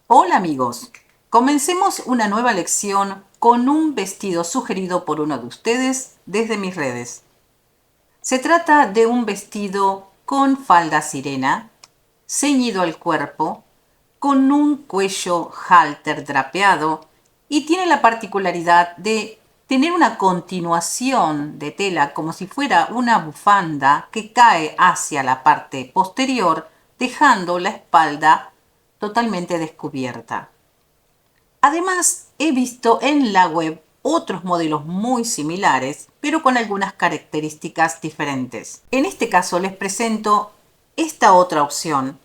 Hola amigos, comencemos una nueva lección con un vestido sugerido por uno de ustedes desde mis redes. Se trata de un vestido con falda sirena, ceñido al cuerpo, con un cuello halter drapeado y tiene la particularidad de tener una continuación de tela como si fuera una bufanda que cae hacia la parte posterior, dejando la espalda totalmente descubierta. Además, he visto en la web otros modelos muy similares, pero con algunas características diferentes. En este caso les presento esta otra opción,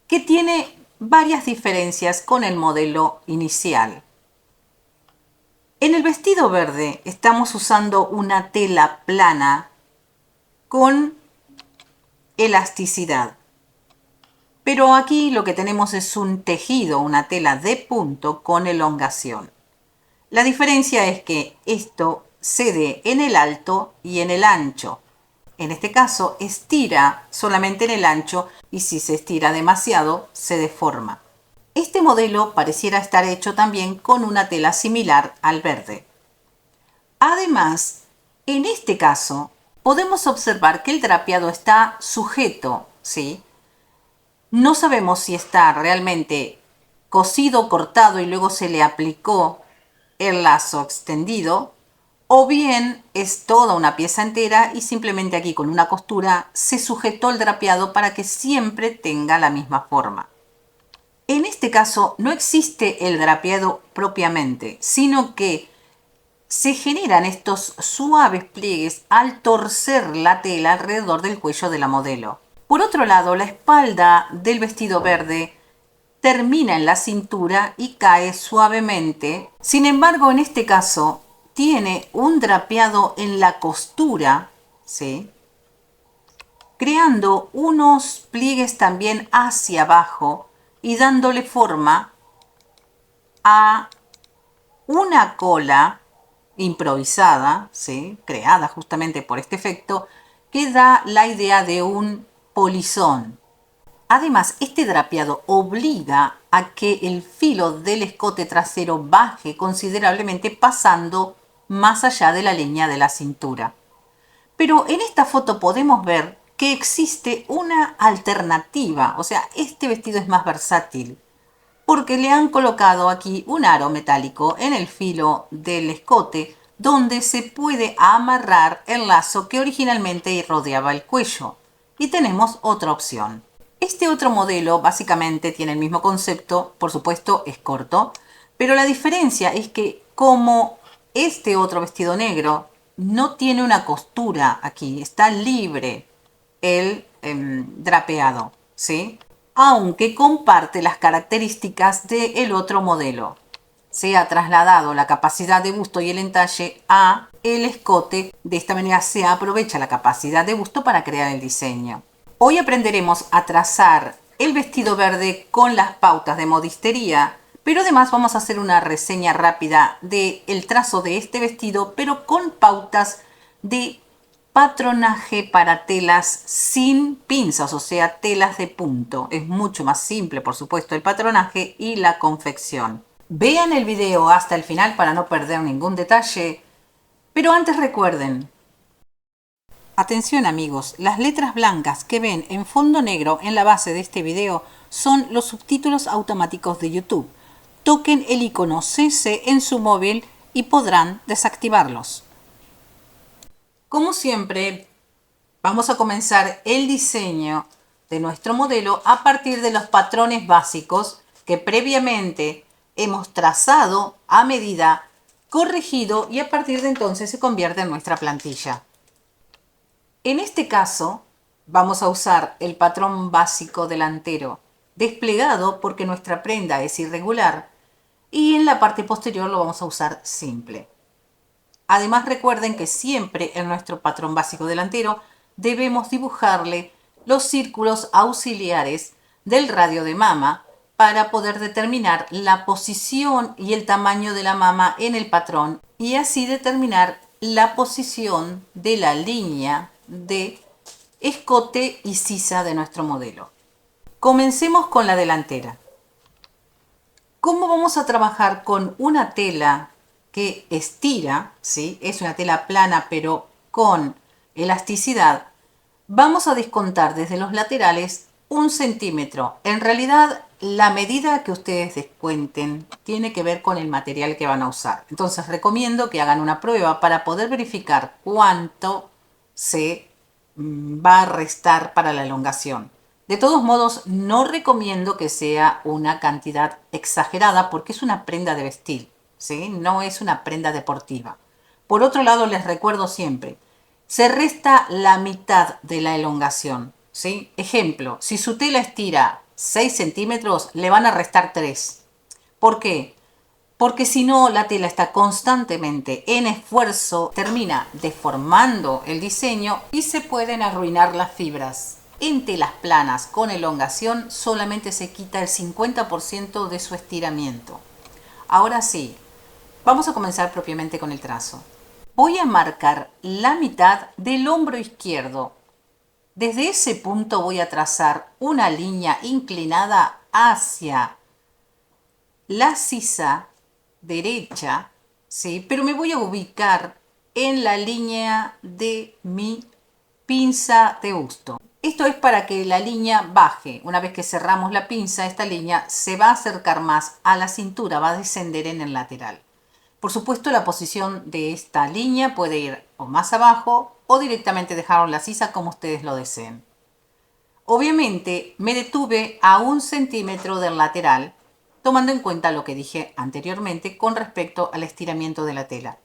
que tiene varias diferencias con el modelo inicial. En el vestido verde estamos usando una tela plana con elasticidad. Pero aquí lo que tenemos es un tejido, una tela de punto con elongación. La diferencia es que esto cede en el alto y en el ancho. En este caso estira solamente en el ancho y si se estira demasiado se deforma. Este modelo pareciera estar hecho también con una tela similar al verde. Además, en este caso podemos observar que el drapeado está sujeto, ¿sí? No sabemos si está realmente cosido, cortado y luego se le aplicó el lazo extendido, o bien es toda una pieza entera y simplemente aquí con una costura se sujetó el drapeado para que siempre tenga la misma forma. En este caso no existe el drapeado propiamente, sino que se generan estos suaves pliegues al torcer la tela alrededor del cuello de la modelo. Por otro lado, la espalda del vestido verde termina en la cintura y cae suavemente. Sin embargo, en este caso, tiene un drapeado en la costura, ¿sí? Creando unos pliegues también hacia abajo y dándole forma a una cola improvisada, ¿sí? Creada justamente por este efecto, que da la idea de un polizón. Además, este drapeado obliga a que el filo del escote trasero baje considerablemente pasando más allá de la línea de la cintura. Pero en esta foto podemos ver que existe una alternativa, o sea, este vestido es más versátil, porque le han colocado aquí un aro metálico en el filo del escote donde se puede amarrar el lazo que originalmente rodeaba el cuello. Y tenemos otra opción. Este otro modelo básicamente tiene el mismo concepto, por supuesto es corto, pero la diferencia es que como este otro vestido negro no tiene una costura aquí, está libre el drapeado, ¿sí? Aunque comparte las características del otro modelo. Se ha trasladado la capacidad de busto y el entalle a el escote. De esta manera se aprovecha la capacidad de busto para crear el diseño. Hoy aprenderemos a trazar el vestido verde con las pautas de modistería, pero además vamos a hacer una reseña rápida del trazo de este vestido, pero con pautas de patronaje para telas sin pinzas, o sea, telas de punto. Es mucho más simple, por supuesto, el patronaje y la confección. Vean el video hasta el final para no perder ningún detalle, pero antes recuerden, atención amigos, las letras blancas que ven en fondo negro en la base de este video son los subtítulos automáticos de YouTube. Toquen el icono CC en su móvil y podrán desactivarlos. Como siempre, vamos a comenzar el diseño de nuestro modelo a partir de los patrones básicos que previamente hemos trazado a medida, corregido y a partir de entonces se convierte en nuestra plantilla. En este caso, vamos a usar el patrón básico delantero desplegado porque nuestra prenda es irregular y en la parte posterior lo vamos a usar simple. Además recuerden que siempre en nuestro patrón básico delantero debemos dibujarle los círculos auxiliares del radio de mama para poder determinar la posición y el tamaño de la mama en el patrón y así determinar la posición de la línea de escote y sisa de nuestro modelo. Comencemos con la delantera. ¿Cómo vamos a trabajar con una tela que estira? ¿Sí? Es una tela plana pero con elasticidad. Vamos a descontar desde los laterales 1 centímetro. En realidad, la medida que ustedes descuenten tiene que ver con el material que van a usar. Entonces, recomiendo que hagan una prueba para poder verificar cuánto se va a restar para la elongación. De todos modos, no recomiendo que sea una cantidad exagerada porque es una prenda de vestir, ¿sí? No es una prenda deportiva. Por otro lado, les recuerdo siempre, se resta la mitad de la elongación, ¿sí? Ejemplo, si su tela estira 6 centímetros, le van a restar 3. ¿Por qué? Porque si no, la tela está constantemente en esfuerzo, termina deformando el diseño y se pueden arruinar las fibras. En telas planas con elongación solamente se quita el 50% de su estiramiento. Ahora sí, vamos a comenzar propiamente con el trazo. Voy a marcar la mitad del hombro izquierdo. Desde ese punto voy a trazar una línea inclinada hacia la sisa derecha, ¿sí? Pero me voy a ubicar en la línea de mi pinza de busto. Esto es para que la línea baje. Una vez que cerramos la pinza, esta línea se va a acercar más a la cintura, va a descender en el lateral. Por supuesto, la posición de esta línea puede ir o más abajo o directamente dejar la sisa como ustedes lo deseen. Obviamente, me detuve a 1 centímetro del lateral, tomando en cuenta lo que dije anteriormente con respecto al estiramiento de la tela.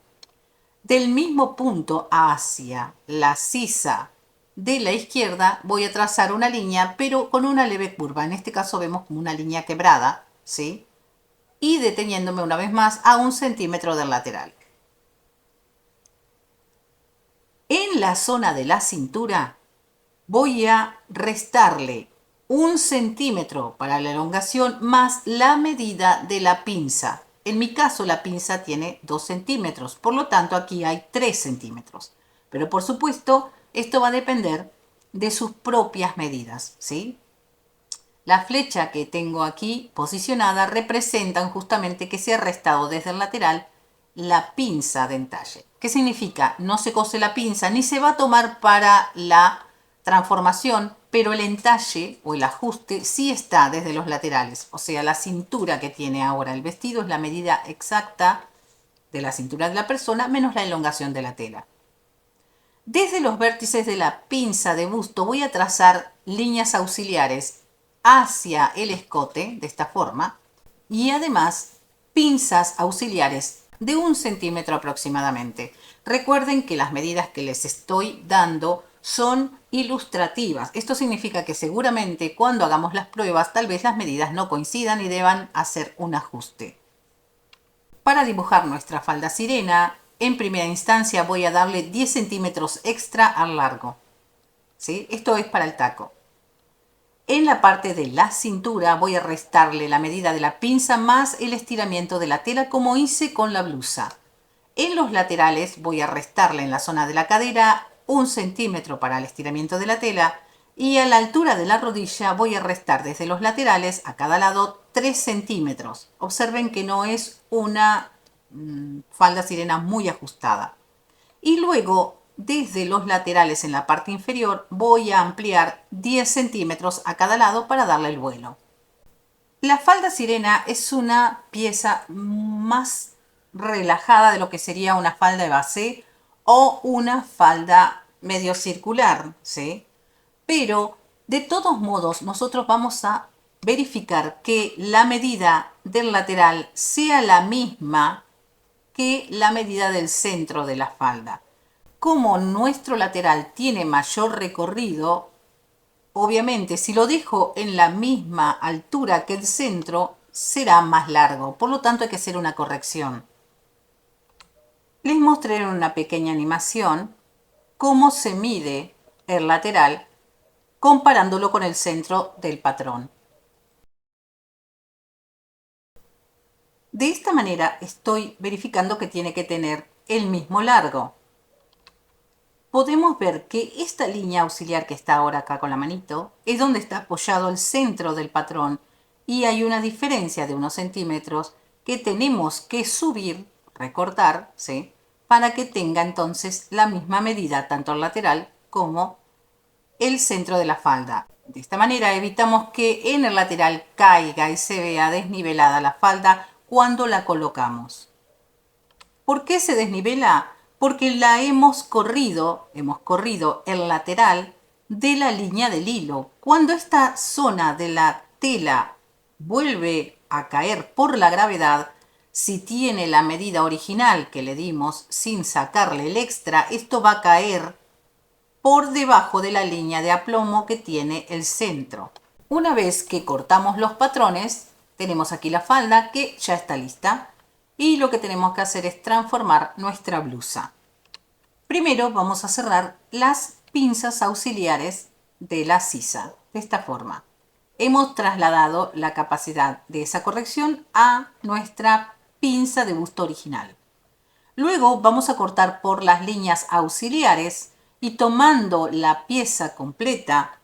Del mismo punto hacia la sisa de la izquierda voy a trazar una línea, pero con una leve curva. En este caso vemos como una línea quebrada, ¿sí? Y deteniéndome una vez más a 1 centímetro del lateral. En la zona de la cintura voy a restarle 1 centímetro para la elongación más la medida de la pinza. En mi caso la pinza tiene 2 centímetros, por lo tanto aquí hay 3 centímetros. Pero por supuesto esto va a depender de sus propias medidas, ¿sí? La flecha que tengo aquí posicionada representan justamente que se ha restado desde el lateral la pinza de entalle. ¿Qué significa? No se cose la pinza ni se va a tomar para la transformación, pero el entalle o el ajuste sí está desde los laterales. O sea, la cintura que tiene ahora el vestido es la medida exacta de la cintura de la persona menos la elongación de la tela. Desde los vértices de la pinza de busto voy a trazar líneas auxiliares hacia el escote de esta forma y además pinzas auxiliares de 1 centímetro aproximadamente. Recuerden que las medidas que les estoy dando son ilustrativas. Esto significa que seguramente cuando hagamos las pruebas tal vez las medidas no coincidan y deban hacer un ajuste. Para dibujar nuestra falda sirena, en primera instancia voy a darle 10 centímetros extra al largo, ¿sí? Esto es para el taco. En la parte de la cintura voy a restarle la medida de la pinza más el estiramiento de la tela como hice con la blusa. En los laterales voy a restarle en la zona de la cadera 1 centímetro para el estiramiento de la tela y a la altura de la rodilla voy a restar desde los laterales a cada lado 3 centímetros. Observen que no es una falda sirena muy ajustada. Y luego desde los laterales en la parte inferior voy a ampliar 10 centímetros a cada lado para darle el vuelo. La falda sirena es una pieza más relajada de lo que sería una falda de base o una falda medio circular, ¿sí? Pero de todos modos nosotros vamos a verificar que la medida del lateral sea la misma que la medida del centro de la falda. Como nuestro lateral tiene mayor recorrido, obviamente si lo dejo en la misma altura que el centro, será más largo. Por lo tanto hay que hacer una corrección. Les mostré en una pequeña animación cómo se mide el lateral comparándolo con el centro del patrón. De esta manera estoy verificando que tiene que tener el mismo largo. podemos ver que esta línea auxiliar que está ahora acá con la manito es donde está apoyado el centro del patrón y hay una diferencia de unos centímetros que tenemos que subir, recortar, ¿sí? Para que tenga entonces la misma medida tanto el lateral como el centro de la falda. De esta manera evitamos que en el lateral caiga y se vea desnivelada la falda cuando la colocamos. ¿Por qué se desnivela? Porque la hemos corrido el lateral de la línea del hilo. Cuando esta zona de la tela vuelve a caer por la gravedad, si tiene la medida original que le dimos sin sacarle el extra, esto va a caer por debajo de la línea de aplomo que tiene el centro. Una vez que cortamos los patrones, tenemos aquí la falda que ya está lista y lo que tenemos que hacer es transformar nuestra blusa. Primero vamos a cerrar las pinzas auxiliares de la sisa de esta forma. Hemos trasladado la capacidad de esa corrección a nuestra pinza de busto original. Luego vamos a cortar por las líneas auxiliares y tomando la pieza completa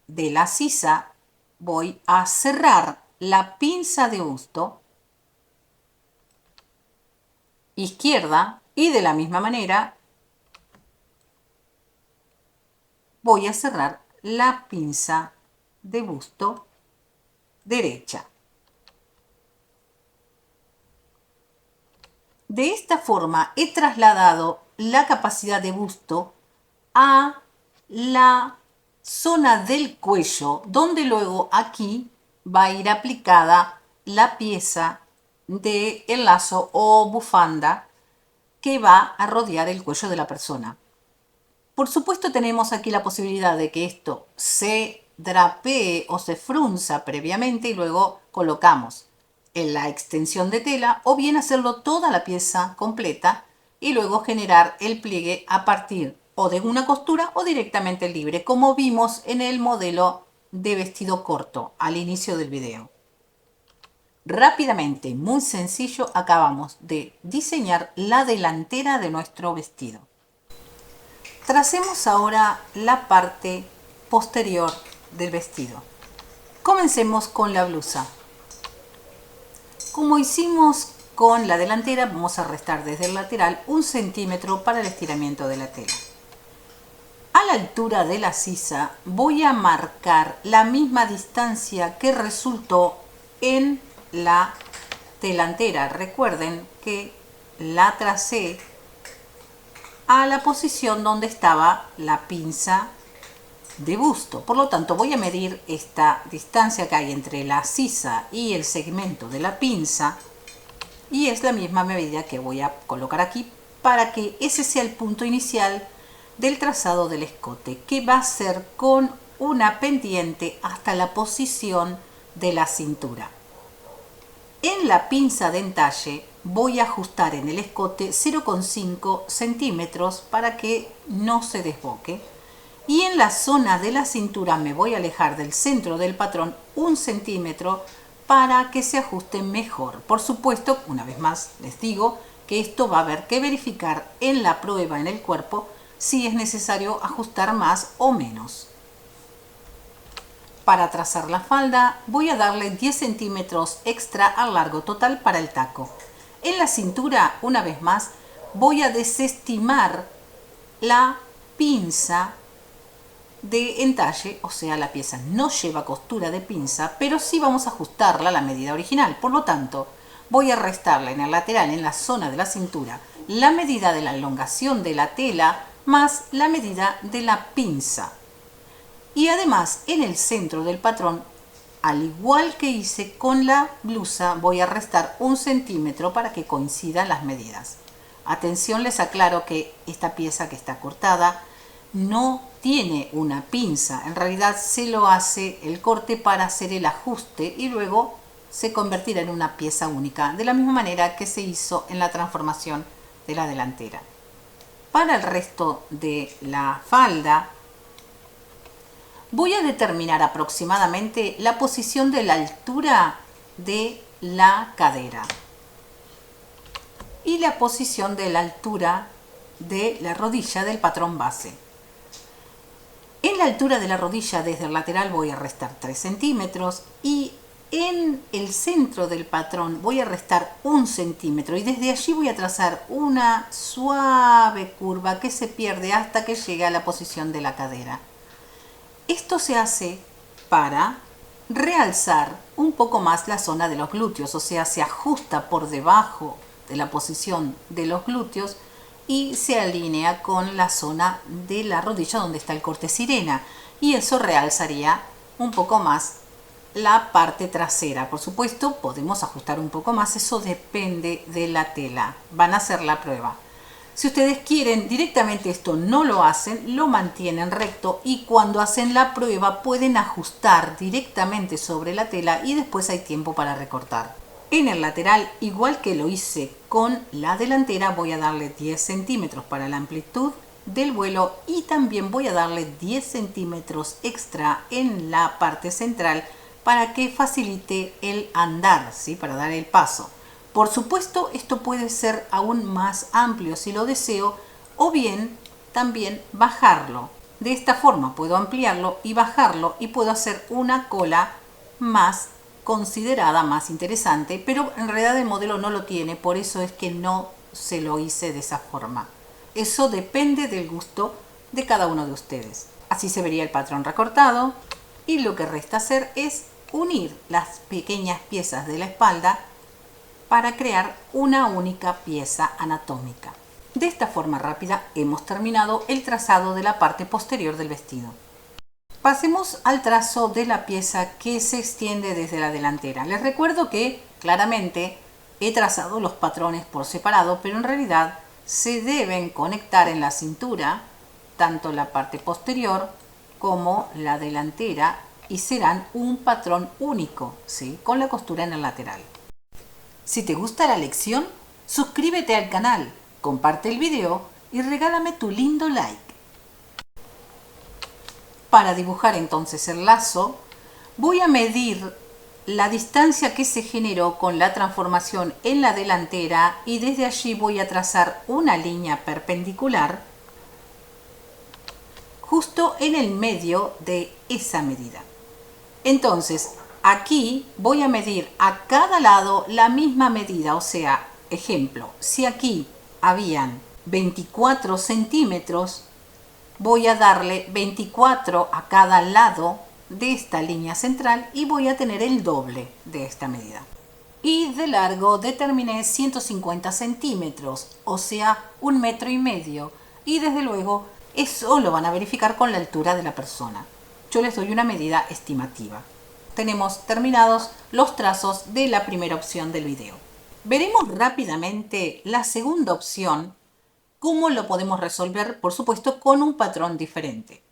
de la sisa voy a cerrar la pinza de busto izquierda y de la misma manera voy a cerrar la pinza de busto derecha. De esta forma he trasladado la capacidad de busto a la zona del cuello, donde luego aquí va a ir aplicada la pieza de el lazo o bufanda que va a rodear el cuello de la persona. Por supuesto tenemos aquí la posibilidad de que esto se drapee o se frunza previamente y luego colocamos en la extensión de tela o bien hacerlo toda la pieza completa y luego generar el pliegue a partir o de una costura o directamente libre, como vimos en el modelo de vestido corto al inicio del video. Rápidamente, muy sencillo, acabamos de diseñar la delantera de nuestro vestido. Tracemos ahora la parte posterior del vestido. Comencemos con la blusa. Como hicimos con la delantera, vamos a restar desde el lateral 1 centímetro para el estiramiento de la tela. A la altura de la sisa voy a marcar la misma distancia que resultó en la delantera. Recuerden que la tracé a la posición donde estaba la pinza de busto. Por lo tanto, voy a medir esta distancia que hay entre la sisa y el segmento de la pinza y es la misma medida que voy a colocar aquí para que ese sea el punto inicial del trazado del escote, que va a ser con una pendiente hasta la posición de la cintura. En la pinza de entalle voy a ajustar en el escote 0,5 centímetros para que no se desboque. Y en la zona de la cintura me voy a alejar del centro del patrón 1 centímetro para que se ajuste mejor. Por supuesto, una vez más les digo que esto va a haber que verificar en la prueba en el cuerpo si es necesario ajustar más o menos. Para trazar la falda voy a darle 10 centímetros extra al largo total para el taco. En la cintura, una vez más, voy a desestimar la pinza de entalle, o sea, la pieza no lleva costura de pinza, pero sí vamos a ajustarla a la medida original. Por lo tanto, voy a restarle en el lateral, en la zona de la cintura, la medida de la elongación de la tela más la medida de la pinza. Y además, en el centro del patrón, al igual que hice con la blusa, voy a restar 1 centímetro para que coincidan las medidas. Atención, les aclaro que esta pieza que está cortada no tiene una pinza. En realidad se lo hace el corte para hacer el ajuste y luego se convertirá en una pieza única, de la misma manera que se hizo en la transformación de la delantera. Para el resto de la falda, voy a determinar aproximadamente la posición de la altura de la cadera y la posición de la altura de la rodilla del patrón base. En la altura de la rodilla desde el lateral voy a restar 3 centímetros y en el centro del patrón voy a restar 1 centímetro y desde allí voy a trazar una suave curva que se pierde hasta que llegue a la posición de la cadera. Esto se hace para realzar un poco más la zona de los glúteos, o sea, se ajusta por debajo de la posición de los glúteos y se alinea con la zona de la rodilla donde está el corte sirena, y eso realzaría un poco más la parte trasera. Por supuesto, podemos ajustar un poco más, eso depende de la tela. Van a hacer la prueba. Si ustedes quieren directamente esto, no lo hacen, lo mantienen recto y cuando hacen la prueba pueden ajustar directamente sobre la tela y después hay tiempo para recortar. En el lateral, igual que lo hice con la delantera, voy a darle 10 centímetros para la amplitud del vuelo y también voy a darle 10 centímetros extra en la parte central para que facilite el andar, ¿sí? Para dar el paso. Por supuesto, esto puede ser aún más amplio si lo deseo, o bien también bajarlo. De esta forma puedo ampliarlo y bajarlo y puedo hacer una cola más considerada, más interesante, pero en realidad el modelo no lo tiene, por eso es que no se lo hice de esa forma. Eso depende del gusto de cada uno de ustedes. Así se vería el patrón recortado y lo que resta hacer es unir las pequeñas piezas de la espalda para crear una única pieza anatómica. De esta forma rápida hemos terminado el trazado de la parte posterior del vestido. Pasemos al trazo de la pieza que se extiende desde la delantera. Les recuerdo que claramente he trazado los patrones por separado, pero en realidad se deben conectar en la cintura tanto la parte posterior como la delantera y serán un patrón único, ¿sí? Con la costura en el lateral. Si te gusta la lección, suscríbete al canal, comparte el video y regálame tu lindo like. Para dibujar entonces el lazo, voy a medir la distancia que se generó con la transformación en la delantera y desde allí voy a trazar una línea perpendicular justo en el medio de esa medida. Entonces, aquí voy a medir a cada lado la misma medida, o sea, ejemplo, si aquí habían 24 centímetros, voy a darle 24 a cada lado de esta línea central y voy a tener el doble de esta medida. Y de largo determiné 150 centímetros, o sea, 1,5 metros. Y desde luego, eso lo van a verificar con la altura de la persona. Yo les doy una medida estimativa. Tenemos terminados los trazos de la primera opción del video. Veremos rápidamente la segunda opción, cómo lo podemos resolver, por supuesto, con un patrón diferente.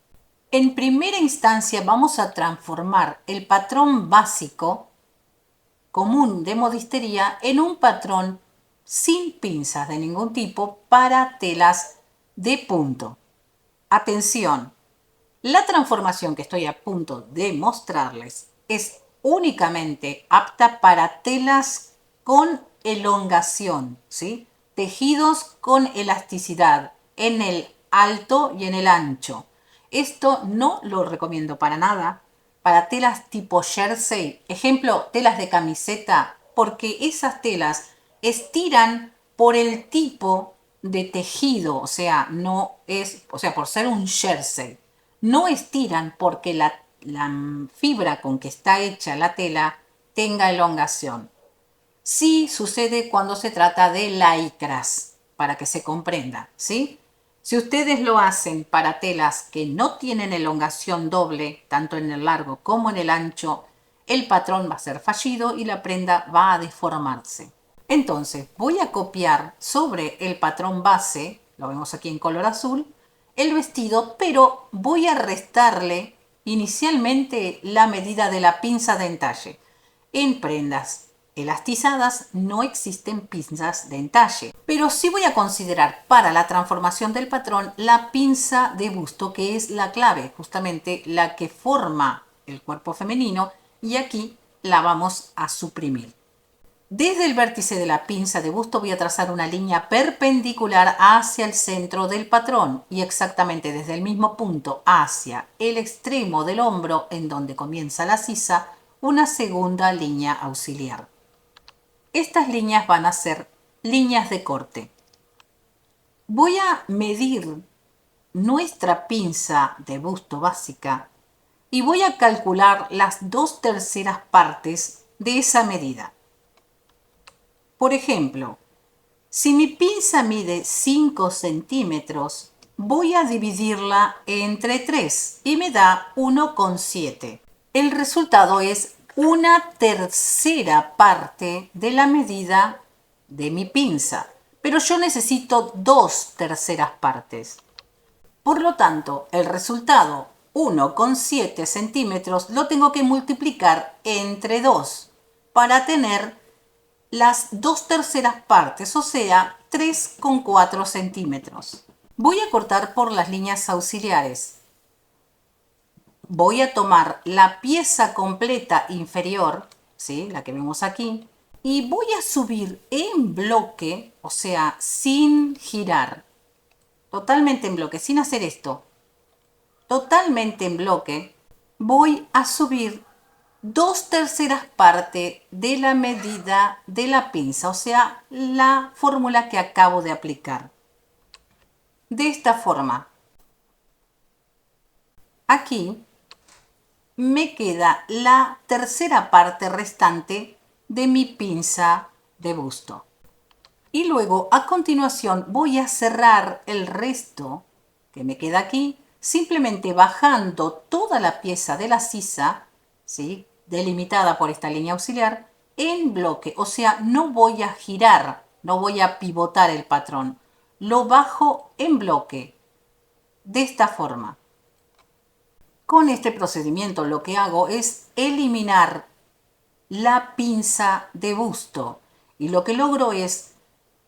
En primera instancia vamos a transformar el patrón básico común de modistería en un patrón sin pinzas de ningún tipo para telas de punto. Atención, la transformación que estoy a punto de mostrarles es únicamente apta para telas con elongación, ¿sí? Tejidos con elasticidad en el alto y en el ancho. Esto no lo recomiendo para nada para telas tipo jersey, ejemplo, telas de camiseta, porque esas telas estiran por el tipo de tejido, o sea, por ser un jersey, no estiran porque la fibra con que está hecha la tela tenga elongación. Sí sucede cuando se trata de licras, para que se comprenda, ¿sí? Si ustedes lo hacen para telas que no tienen elongación doble, tanto en el largo como en el ancho, el patrón va a ser fallido y la prenda va a deformarse. Entonces voy a copiar sobre el patrón base, lo vemos aquí en color azul, el vestido, pero voy a restarle inicialmente la medida de la pinza de entalle. En prendas elastizadas no existen pinzas de entalle, pero sí voy a considerar para la transformación del patrón la pinza de busto, que es la clave, justamente la que forma el cuerpo femenino, y aquí la vamos a suprimir. Desde el vértice de la pinza de busto voy a trazar una línea perpendicular hacia el centro del patrón y exactamente desde el mismo punto hacia el extremo del hombro en donde comienza la sisa, una segunda línea auxiliar. Estas líneas van a ser líneas de corte. Voy a medir nuestra pinza de busto básica y voy a calcular las 2/3 partes de esa medida. Por ejemplo, si mi pinza mide 5 centímetros, voy a dividirla entre 3 y me da 1,7. El resultado es 1/3 parte de la medida de mi pinza, pero yo necesito 2/3 partes. Por lo tanto, el resultado 1,7 centímetros lo tengo que multiplicar entre 2 para tener las 2/3 partes, o sea, 3,4 centímetros. Voy a cortar por las líneas auxiliares. Voy a tomar la pieza completa inferior, ¿sí? La que vemos aquí, y voy a subir en bloque, o sea, sin girar, totalmente en bloque, sin hacer esto, totalmente en bloque, voy a subir 2/3 partes de la medida de la pinza, o sea, la fórmula que acabo de aplicar. De esta forma, aquí me queda la tercera parte restante de mi pinza de busto. Y luego, a continuación, voy a cerrar el resto que me queda aquí, simplemente bajando toda la pieza de la sisa, ¿sí?, delimitada por esta línea auxiliar, en bloque. O sea, no voy a girar, no voy a pivotar el patrón. Lo bajo en bloque, de esta forma. Con este procedimiento lo que hago es eliminar la pinza de busto y lo que logro es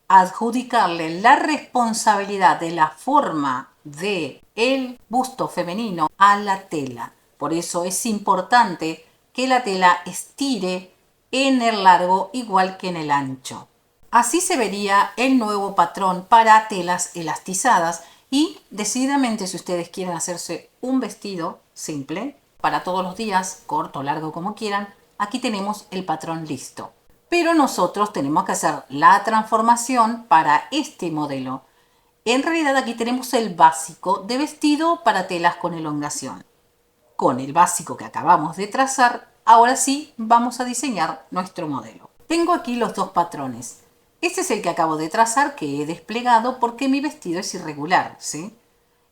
adjudicarle la responsabilidad de la forma de el busto femenino a la tela. Por eso es importante que la tela estire en el largo igual que en el ancho. Así se vería el nuevo patrón para telas elastizadas y decididamente si ustedes quieren hacerse un vestido simple para todos los días, corto o largo como quieran, aquí tenemos el patrón listo. Pero nosotros tenemos que hacer la transformación para este modelo. En realidad aquí tenemos el básico de vestido para telas con elongación. Con el básico que acabamos de trazar, ahora sí vamos a diseñar nuestro modelo. Tengo aquí los dos patrones. Este es el que acabo de trazar, que he desplegado porque mi vestido es irregular, ¿sí?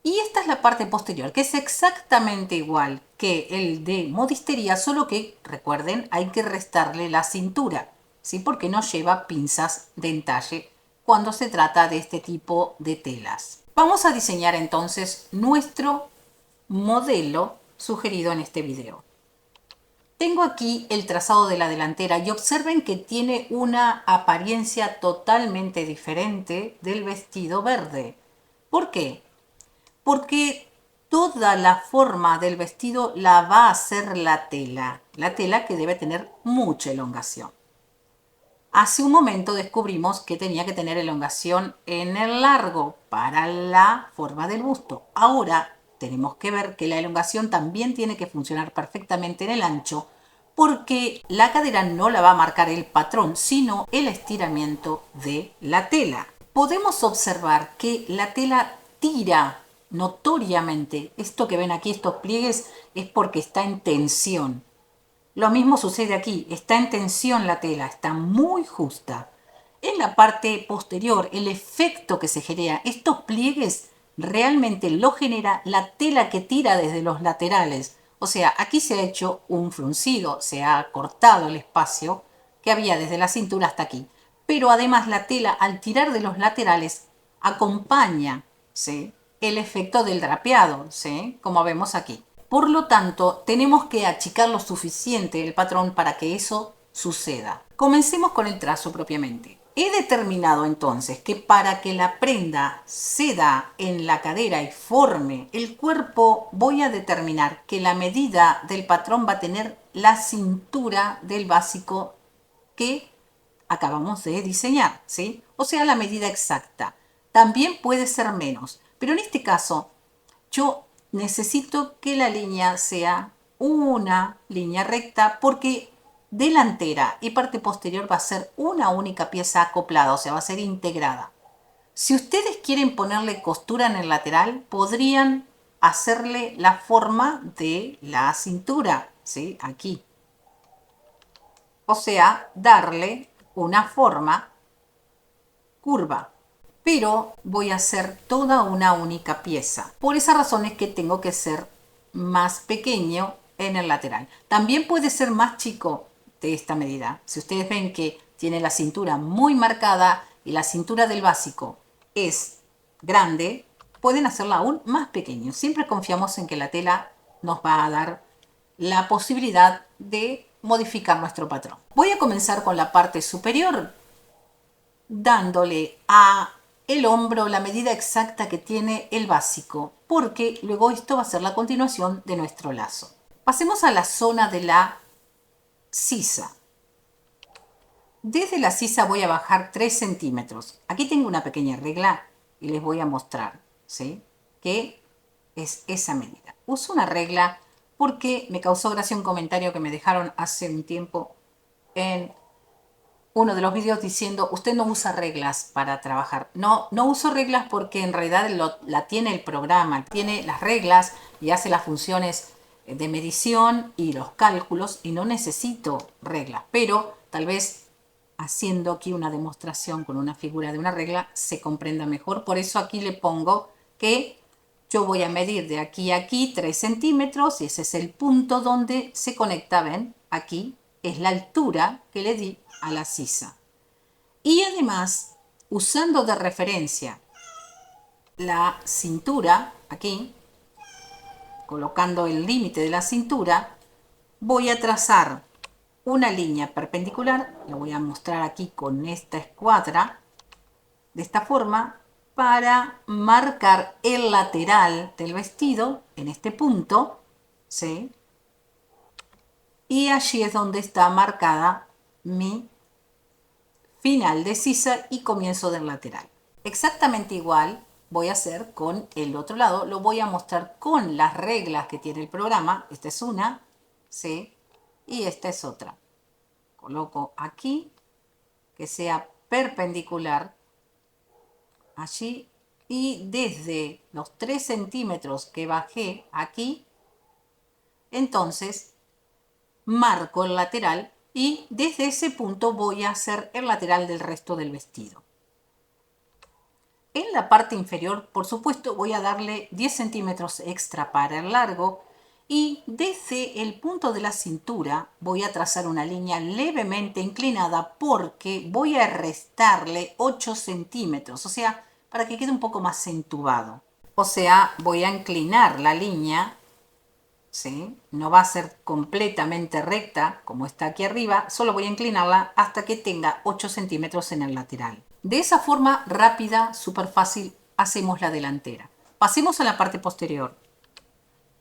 Y esta es la parte posterior, que es exactamente igual que el de modistería, solo que, recuerden, hay que restarle la cintura, ¿sí? Porque no lleva pinzas de entalle cuando se trata de este tipo de telas. Vamos a diseñar entonces nuestro modelo sugerido en este video. Tengo aquí el trazado de la delantera y observen que tiene una apariencia totalmente diferente del vestido verde. ¿Por qué? Porque toda la forma del vestido la va a hacer la tela que debe tener mucha elongación. Hace un momento descubrimos que tenía que tener elongación en el largo para la forma del busto. Ahora tenemos que ver que la elongación también tiene que funcionar perfectamente en el ancho, porque la cadera no la va a marcar el patrón, sino el estiramiento de la tela. Podemos observar que la tela tira notoriamente. Esto que ven aquí, estos pliegues, es porque está en tensión. Lo mismo sucede aquí, está en tensión la tela, está muy justa. En la parte posterior, el efecto que se genera, estos pliegues realmente lo genera la tela que tira desde los laterales. O sea, aquí se ha hecho un fruncido, se ha cortado el espacio que había desde la cintura hasta aquí. Pero además la tela, al tirar de los laterales, acompaña, ¿sí?, el efecto del drapeado, ¿sí?, como vemos aquí. Por lo tanto, tenemos que achicar lo suficiente el patrón para que eso suceda. Comencemos con el trazo propiamente. He determinado entonces que para que la prenda ceda en la cadera y forme el cuerpo, voy a determinar que la medida del patrón va a tener la cintura del básico que acabamos de diseñar, ¿sí? O sea, la medida exacta. También puede ser menos, pero en este caso yo necesito que la línea sea una línea recta porque delantera y parte posterior va a ser una única pieza acoplada, o sea, va a ser integrada. Si ustedes quieren ponerle costura en el lateral, podrían hacerle la forma de la cintura, ¿sí? Aquí. O sea, darle una forma curva. Pero voy a hacer toda una única pieza. Por esa razón es que tengo que ser más pequeño en el lateral. También puede ser más chico de esta medida. Si ustedes ven que tiene la cintura muy marcada y la cintura del básico es grande, pueden hacerla aún más pequeño. Siempre confiamos en que la tela nos va a dar la posibilidad de modificar nuestro patrón. Voy a comenzar con la parte superior, dándole a el hombro la medida exacta que tiene el básico, porque luego esto va a ser la continuación de nuestro lazo. Pasemos a la zona de la sisa. Desde la sisa voy a bajar 3 centímetros. Aquí tengo una pequeña regla y les voy a mostrar, ¿sí?, que es esa medida. Uso una regla porque me causó gracia un comentario que me dejaron hace un tiempo en uno de los vídeos diciendo: usted no usa reglas para trabajar. No, no uso reglas porque en realidad la tiene el programa, tiene las reglas y hace las funciones de medición y los cálculos y no necesito reglas. Pero tal vez haciendo aquí una demostración con una figura de una regla se comprenda mejor. Por eso aquí le pongo que yo voy a medir de aquí a aquí 3 centímetros y ese es el punto donde se conecta, ¿ven? Aquí es la altura que le di a la sisa. Y además, usando de referencia la cintura, aquí, colocando el límite de la cintura, voy a trazar una línea perpendicular, la voy a mostrar aquí con esta escuadra, de esta forma, para marcar el lateral del vestido, en este punto, ¿sí? Y allí es donde está marcada mi final de sisa y comienzo del lateral. Exactamente igual voy a hacer con el otro lado. Lo voy a mostrar con las reglas que tiene el programa. Esta es una, ¿sí? Y esta es otra. Coloco aquí que sea perpendicular allí y desde los 3 centímetros que bajé aquí, entonces marco el lateral y desde ese punto voy a hacer el lateral del resto del vestido. En la parte inferior, por supuesto, voy a darle 10 centímetros extra para el largo y desde el punto de la cintura voy a trazar una línea levemente inclinada porque voy a restarle 8 centímetros, o sea, para que quede un poco más entubado. O sea, voy a inclinar la línea, ¿sí? No va a ser completamente recta como está aquí arriba, solo voy a inclinarla hasta que tenga 8 centímetros en el lateral. De esa forma rápida, súper fácil, hacemos la delantera. Pasemos a la parte posterior.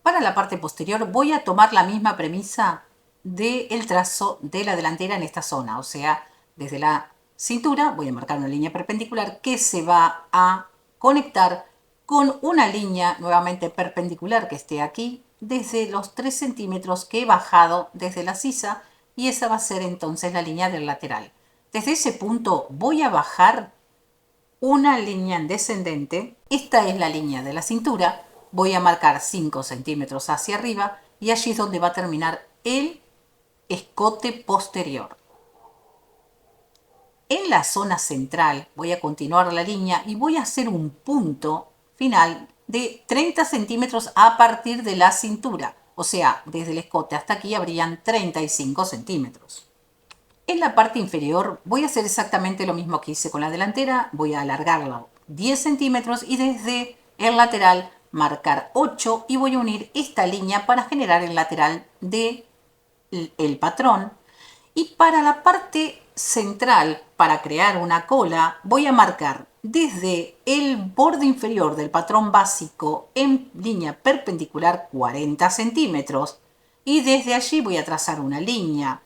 Para la parte posterior voy a tomar la misma premisa del trazo de la delantera en esta zona, o sea, desde la cintura voy a marcar una línea perpendicular que se va a conectar con una línea nuevamente perpendicular que esté aquí desde los 3 centímetros que he bajado desde la sisa y esa va a ser entonces la línea del lateral. Desde ese punto voy a bajar una línea en descendente. Esta es la línea de la cintura. Voy a marcar 5 centímetros hacia arriba y allí es donde va a terminar el escote posterior. En la zona central voy a continuar la línea y voy a hacer un punto final de 30 centímetros a partir de la cintura. O sea, desde el escote hasta aquí habrían 35 centímetros. En la parte inferior voy a hacer exactamente lo mismo que hice con la delantera. Voy a alargarlo 10 centímetros y desde el lateral marcar 8 y voy a unir esta línea para generar el lateral del patrón. Y para la parte central, para crear una cola, voy a marcar desde el borde inferior del patrón básico en línea perpendicular 40 centímetros y desde allí voy a trazar una línea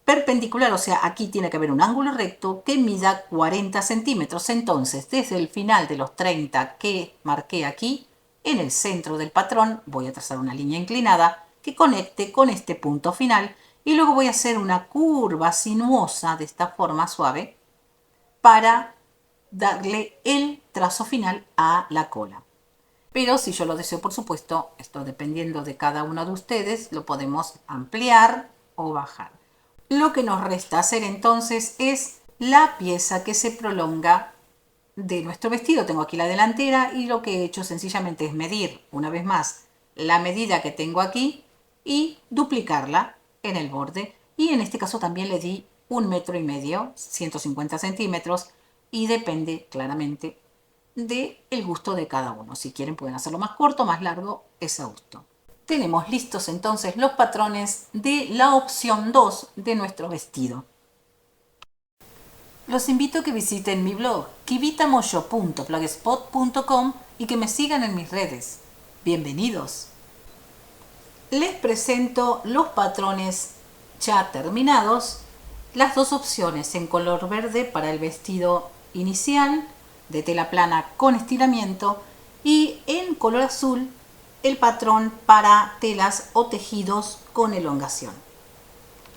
perpendicular, o sea, aquí tiene que haber un ángulo recto que mida 40 centímetros. Entonces, desde el final de los 30 que marqué aquí, en el centro del patrón, voy a trazar una línea inclinada que conecte con este punto final y luego voy a hacer una curva sinuosa de esta forma suave para darle el trazo final a la cola. Pero si yo lo deseo, por supuesto, esto dependiendo de cada uno de ustedes, lo podemos ampliar o bajar. Lo que nos resta hacer entonces es la pieza que se prolonga de nuestro vestido. Tengo aquí la delantera y lo que he hecho sencillamente es medir una vez más la medida que tengo aquí y duplicarla en el borde. Y en este caso también le di 1,5 metros, 150 centímetros, y depende claramente del gusto de cada uno. Si quieren pueden hacerlo más corto, más largo, es a gusto. Tenemos listos entonces los patrones de la opción 2 de nuestro vestido. Los invito a que visiten mi blog kivitamoyo.blogspot.com y que me sigan en mis redes. Bienvenidos. Les presento los patrones ya terminados, las dos opciones en color verde para el vestido inicial de tela plana con estiramiento y en color azul el patrón para telas o tejidos con elongación.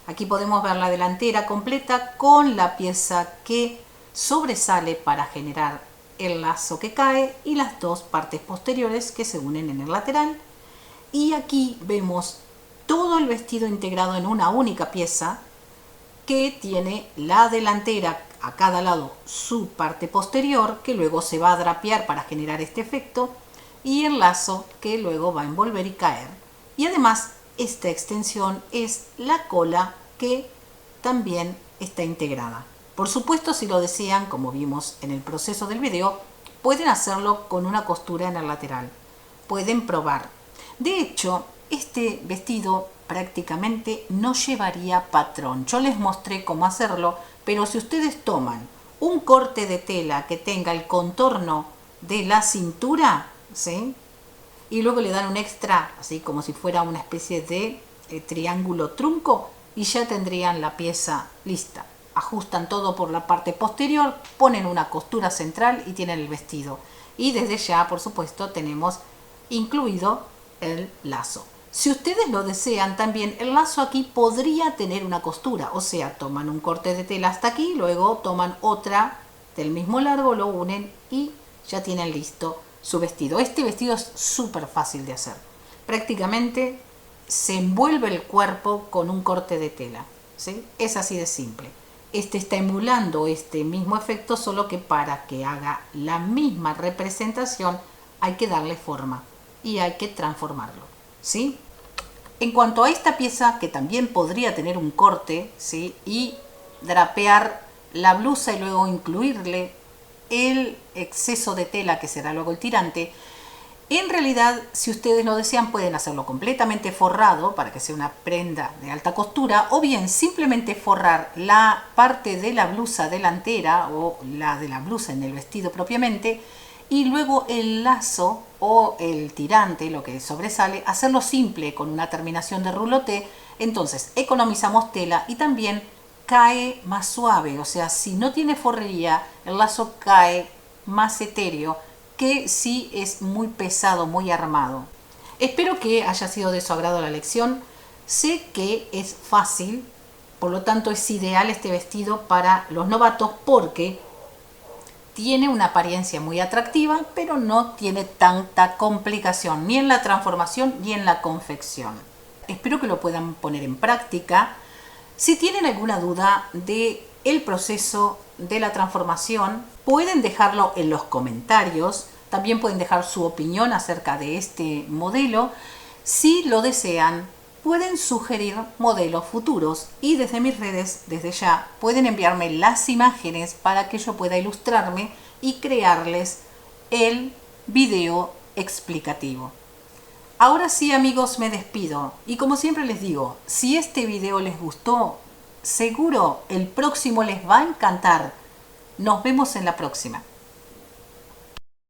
Aquí podemos ver la delantera completa con la pieza que sobresale para generar el lazo que cae y las dos partes posteriores que se unen en el lateral. Y aquí vemos todo el vestido integrado en una única pieza que tiene la delantera a cada lado su parte posterior que luego se va a drapear para generar este efecto y el lazo que luego va a envolver y caer. Y además esta extensión es la cola que también está integrada. Por supuesto, si lo desean, como vimos en el proceso del video, pueden hacerlo con una costura en el lateral. Pueden probar. De hecho, este vestido prácticamente no llevaría patrón. Yo les mostré cómo hacerlo, pero si ustedes toman un corte de tela que tenga el contorno de la cintura, ¿sí?, y luego le dan un extra, así como si fuera una especie de triángulo trunco, y ya tendrían la pieza lista. Ajustan todo por la parte posterior, ponen una costura central y tienen el vestido. Y desde ya, por supuesto, tenemos incluido el lazo. Si ustedes lo desean también, el lazo aquí podría tener una costura, o sea, toman un corte de tela hasta aquí, luego toman otra del mismo largo, lo unen y ya tienen listo su vestido. Este vestido es súper fácil de hacer. Prácticamente se envuelve el cuerpo con un corte de tela, ¿sí? Es así de simple. Este está emulando este mismo efecto, solo que para que haga la misma representación hay que darle forma y hay que transformarlo, ¿sí? En cuanto a esta pieza, que también podría tener un corte, ¿sí?, y drapear la blusa y luego incluirle el exceso de tela que será luego el tirante, en realidad, si ustedes lo desean, pueden hacerlo completamente forrado para que sea una prenda de alta costura, o bien simplemente forrar la parte de la blusa delantera o la de la blusa en el vestido propiamente, y luego el lazo o el tirante, lo que sobresale, hacerlo simple con una terminación de rouloté. Entonces economizamos tela y también cae más suave, o sea, si no tiene forrería, el lazo cae más etéreo que si es muy pesado, muy armado. Espero que haya sido de su agrado la lección. Sé que es fácil, por lo tanto es ideal este vestido para los novatos porque tiene una apariencia muy atractiva, pero no tiene tanta complicación ni en la transformación ni en la confección. Espero que lo puedan poner en práctica. Si tienen alguna duda de el proceso de la transformación, pueden dejarlo en los comentarios. También pueden dejar su opinión acerca de este modelo. Si lo desean, pueden sugerir modelos futuros y desde mis redes, desde ya, pueden enviarme las imágenes para que yo pueda ilustrarme y crearles el video explicativo. Ahora sí, amigos, me despido y como siempre les digo, si este video les gustó, seguro el próximo les va a encantar. Nos vemos en la próxima.